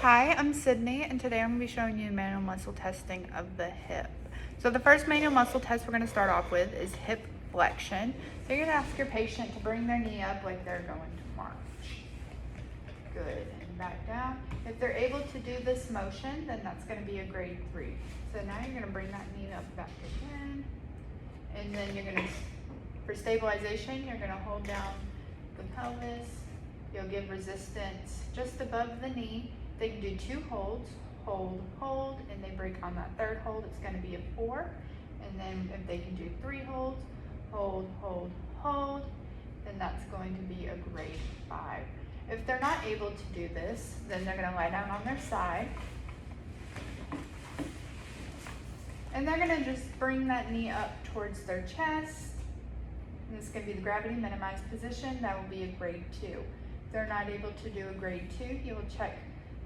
Hi, I'm Sydney, and today I'm going to be showing you manual muscle testing of the hip. So the first manual muscle test we're going to start off with is hip flexion. So you're going to ask your patient to bring their knee up like they're going to march. Good, and back down. If they're able to do this motion, then that's going to be a grade 3. So now you're going to bring that knee up back again, and then you're going to, for stabilization, you're going to hold down the pelvis. You'll give resistance just above the knee. They can do 2 holds, hold, hold, and they break on that third hold. It's going to be a 4. And then if they can do 3 holds, hold, hold, hold, then that's going to be a grade 5. If they're not able to do this, then they're going to lie down on their side. And they're going to just bring that knee up towards their chest. And this is going to be the gravity minimized position. That will be a grade 2. If they're not able to do a grade 2, you will check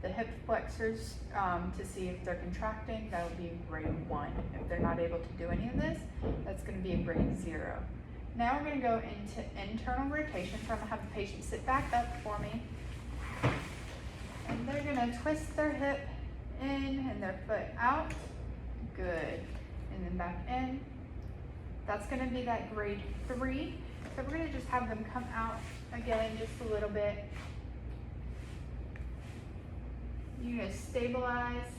the hip flexors to see if they're contracting. That will be a grade 1. If they're not able to do any of this, that's going to be a grade 0. Now we're going to go into internal rotation. So I'm going to have the patient sit back up for me. And they're going to twist their hip in and their foot out. Good. And then back in. That's going to be that grade 3. So we're going to just have them come out again just a little bit. You're going to stabilize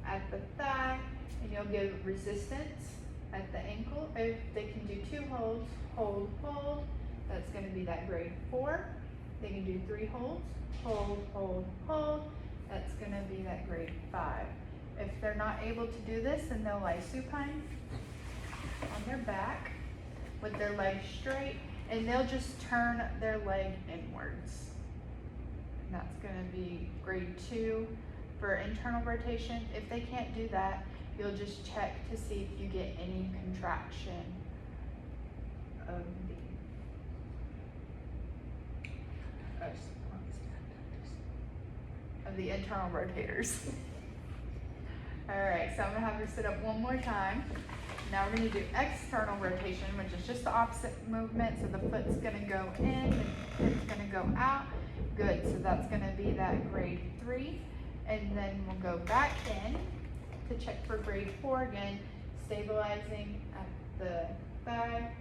at the thigh, and you'll give resistance at the ankle. If they can do 2 holds, hold, hold, that's going to be that grade 4. They can do 3 holds, hold, hold, hold, that's going to be that grade 5. If they're not able to do this, then they'll lie supine on their back with their legs straight, and they'll just turn their leg inwards. And that's going to be grade 2 for internal rotation. If they can't do that, you'll just check to see if you get any contraction of the internal rotators. All right, so I'm going to have her sit up one more time. Now we're going to do external rotation, which is just the opposite movement. So the foot's going to go in and it's going to go out. Good, so that's going to be that grade 3. And then we'll go back in to check for grade 4 again, stabilizing at the thigh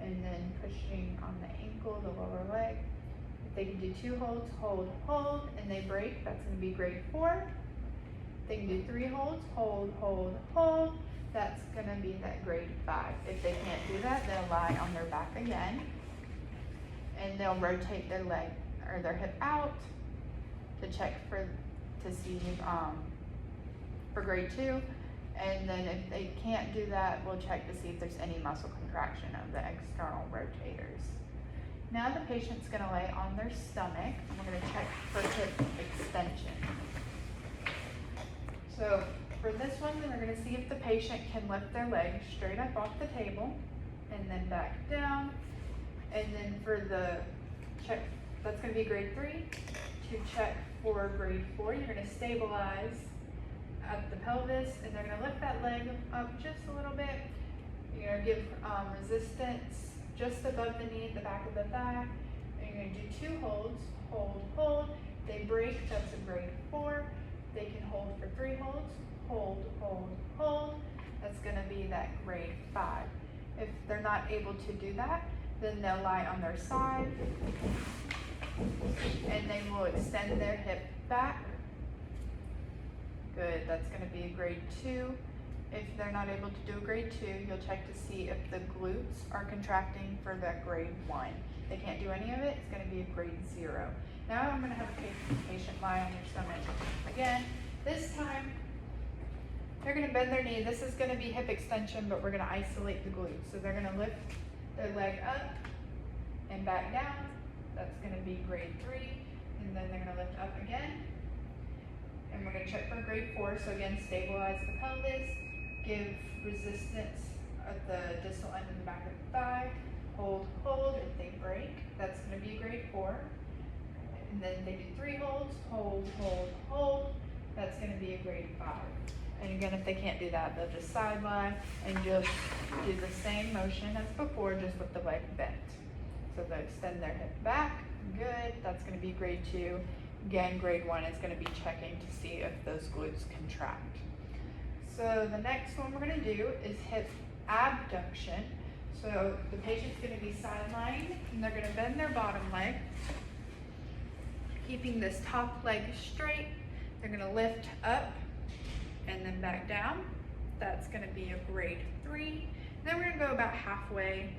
and then pushing on the ankle, the lower leg. If they can do 2 holds, hold, hold, and they break, that's going to be grade 4. They can do 3 holds, hold, hold, hold. That's going to be that grade 5. If they can't do that, they'll lie on their back again, and they'll rotate their leg or their hip out to check to see for grade 2. And then if they can't do that, we'll check to see if there's any muscle contraction of the external rotators. Now the patient's going to lay on their stomach, and we're going to check for hip extension. So for this one, then we're going to see if the patient can lift their legs straight up off the table and then back down. And then for the check, that's going to be grade 3. To check for grade 4, you're going to stabilize at the pelvis, and they're going to lift that leg up just a little bit. You're going to give resistance just above the knee at the back of the thigh. And you're going to do 2 holds, hold, hold. They break, that's a grade 4. They can hold for 3 holds, hold, hold, hold. That's going to be that grade 5. If they're not able to do that, then they'll lie on their side, and they will extend their hip back. Good, that's going to be a grade 2. If they're not able to do a grade 2, you'll check to see if the glutes are contracting for that grade 1. If they can't do any of it, it's going to be a grade 0. Now I'm going to have a patient lie on their stomach. Again, this time they're going to bend their knee. This is going to be hip extension, but we're going to isolate the glutes. So they're going to lift their leg up and back down. That's going to be grade 3. And then they're going to lift up again. And we're going to check for grade 4. So again, stabilize the pelvis. Give resistance at the distal end of the back of the thigh. Hold, hold. If they break, that's going to be grade 4. And then they do 3 holds, hold, hold, hold. That's going to be a grade 5. And again, if they can't do that, they'll just side lie and just do the same motion as before, just with the leg bent. So they'll extend their hip back. Good. That's going to be grade 2. Again, grade 1 is going to be checking to see if those glutes contract. So the next one we're going to do is hip abduction. So the patient's going to be sidelined and they're going to bend their bottom leg, keeping this top leg straight. They're going to lift up and then back down. That's going to be a grade 3. Then we're going to go about halfway,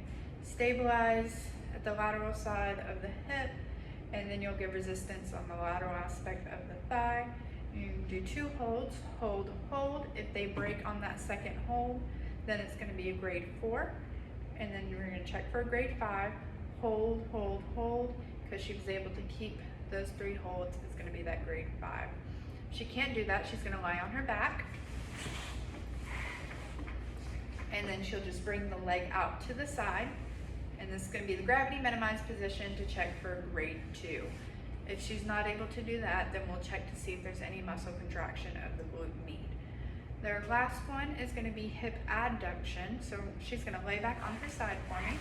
stabilize at the lateral side of the hip, and then you'll give resistance on the lateral aspect of the thigh. You do 2 holds, hold, hold. If they break on that second hold, then it's going to be a grade 4. And then we're going to check for a grade 5, hold, hold, hold. Because she was able to keep those 3 holds, it's going to be that grade 5. If she can't do that, she's going to lie on her back. And then she'll just bring the leg out to the side. And this is going to be the gravity minimized position to check for grade 2. If she's not able to do that, then we'll check to see if there's any muscle contraction of the glute med. Their last one is going to be hip adduction. So she's going to lay back on her side for me.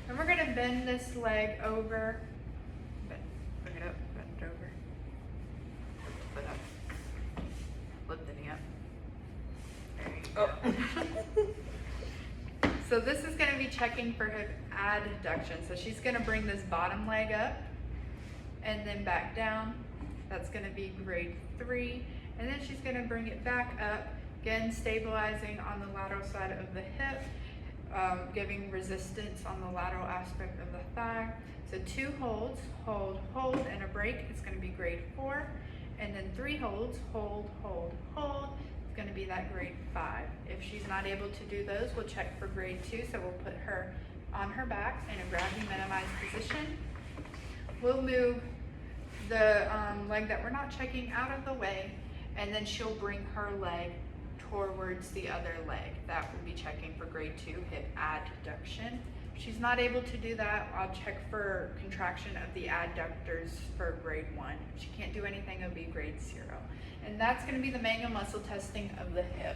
And we're going to bend this leg over. Bring it up, bend it over. Lift it up. Lift the knee up. There you go. So this is going to be checking for hip adduction. So she's going to bring this bottom leg up and then back down. That's going to be grade 3. And then she's going to bring it back up, again stabilizing on the lateral side of the hip, giving resistance on the lateral aspect of the thigh. So 2 holds, hold, hold, and a break. It's going to be grade 4. And then 3 holds, hold, hold, hold. It's going to be that grade 5. If she's not able to do those, we'll check for grade 2. So we'll put her on her back in a gravity minimized position. We'll move the leg that we're not checking out of the way, and then she'll bring her leg towards the other leg. That will be checking for grade 2 hip adduction. If she's not able to do that, I'll check for contraction of the adductors for grade 1. If she can't do anything, it'll be grade 0. And that's going to be the manual muscle testing of the hip.